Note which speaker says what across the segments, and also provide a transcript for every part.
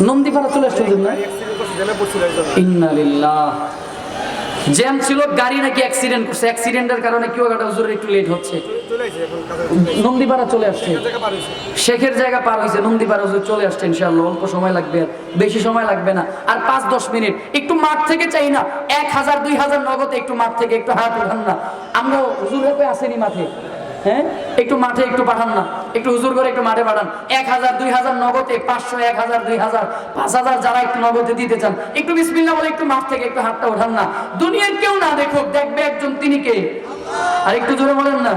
Speaker 1: নন্দীপাড়া চলে আসছে না? ইন্না লিল্লাহ। জ্যাম ছিল, গাড়ি নাকি অ্যাক্সিডেন্ট করছে, অ্যাক্সিডেন্টের কারণে কেউ একটা হুজুরের একটু লেট হচ্ছে। নন্দীপাড়া চলে আসছে, শেখের জায়গা পার হয়েছে, নন্দীপাড়া হুজুর চলে আসছে ইনশাআল্লাহ। অল্প সময় লাগবে, বেশি সময় লাগবে না, আর 5-10 মিনিট। একটু মাঠ থেকে চাই না 1000-2000 নগদে, একটু মাঠ থেকে একটু হাত উঠান না। আমরা হুজুর হেপে আসেনি মাঠে, হ্যাঁ একটু মাঠে একটু পাঠান না, একটু হুজুর করে একটু মাঠে পাঠান। 1000-2000 নগদে, 500, 1000-2000, 5000 যারা একটু নগদে দিতে চান, একটু বিসমিল্লাহ বলে একটু মাঠ থেকে একটু হাতটা ওঠান না। দুনিয়ার কেউ না দেখুক, দেখবে একজন, তিনি কে? আর একটু জোরে বলেন না।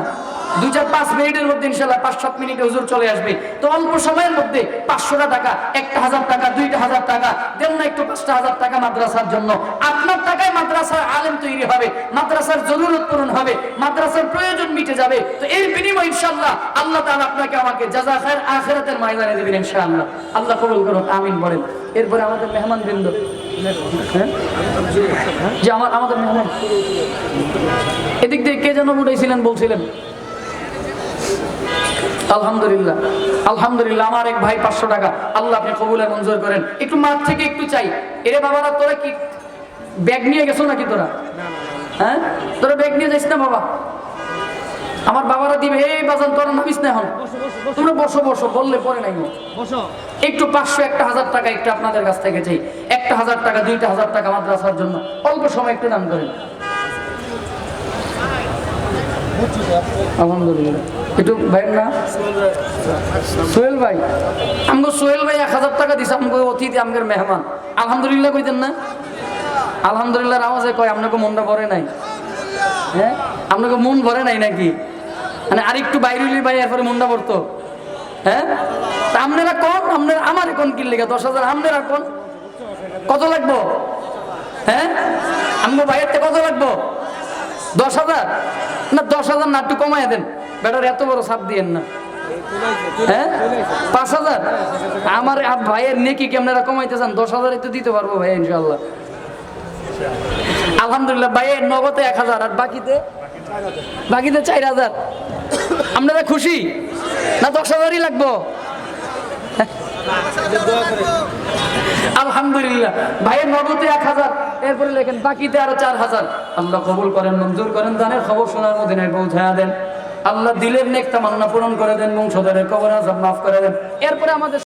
Speaker 1: 2-4-5 মিনিটের মধ্যে ইনশাআল্লাহ 5-7 মিনিটে হুজুর চলে আসবে। তো অল্প সময়ের মধ্যে 500 টাকা, 1000 টাকা, 2000 টাকা দেন না, একটু 5000 টাকা মাদ্রাসার জন্য। আপনার টাকায় মাদ্রাসার আলেম তৈরি হবে, মাদ্রাসার জরুরত পূরণ হবে, মাদ্রাসার প্রয়োজন মিটে যাবে। তো এর বিনিময়ে ইনশাআল্লাহ আল্লাহ তাআলা আপনাকে আমাকে জাযা খায়ের আখিরাতের ময়দানে দিবেন ইনশাআল্লাহ। আল্লাহ কবুল করুন, আমিন বলেন। এরপরে আমাদের মেহমানবৃন্দ, যে আমাদের মেহমান এদিক দিয়ে কে যেন উঠেছিলেন বলছিলেন। আলহামদুলিল্লাহ, আলহামদুলিল্লাহ। আমার এক ভাই 500 টাকা, আল্লাহ আপনি কবুলে মঞ্জুর করেন। একটু মাঠ থেকে একটু চাই। এরে বাবারা, তোরা কি ব্যাগ নিয়ে গেছো নাকি তোরা? হ্যাঁ, তোরা ব্যাগ নিয়ে যাইস না বাবা, আমার বাবারা দিবে। এই বাজান তোরা নামিস না, এখন তোমরা বসো বসো, বললে পরে নাই বসো। একটু 500, 1000 টাকা একটু আপনাদের কাছ থেকে চাই। 1000 টাকা, 2000 টাকা মাদ্রাসার জন্য অল্প সময় একটু দান করেন। আলহামদুলিল্লাহ। একটু ভাই না, সোহেল ভাই, আমগো সোহেল ভাই 1000 টাকা দিছে, আমগো অতিথি, আমগের মেহমান। আলহামদুলিল্লাহ কইতেন না? আলহামদুলিল্লাহ আওয়াজে কয় আপনাকে মনটা ভরে নাই? হ্যাঁ, আপনাকে মন ভরে নাই নাকি? মানে আরেকটু বাইরে হইলে ভাই এরপরে মনটা ভরতো। হ্যাঁ, তা আপনারা কোন, আপনারা আমার কোন কি লেগে 10,000, আপনারা কোন কত লাগবো? হ্যাঁ, আমগো ভাইয়ের কত লাগবো? 10,000 না? 10,000 না, একটু কমাই দেন, বেটার এত বড় ছাপ দিয়েন না। হ্যাঁ, 5,000 আমার ভাইয়ের নেকি কি আপনারা কমাইতে চান? 10,000 তো দিতে পারবো ভাই ইনশাআল্লাহ। আলহামদুলিল্লাহ। ভাইয়ের নগদে 1000, আর বাকিতে 4000। আপনারা খুশি না? 10,000ই লাগবো? আলহামদুলিল্লাহ। ভাইয়ের নগদে 1000, এরপরে লেখেন বাকিতে আরো 4000। আল্লাহ কবুল করেন, মঞ্জুর করেন। দানের খবর শোনার মদিনায় পৌঁছায়া দেন। আল্লাহ দিলের নেক তামান্না পূরণ করে দেন, বংশধরের কবর আযাব মাফ করে দেন। এরপরে আমাদের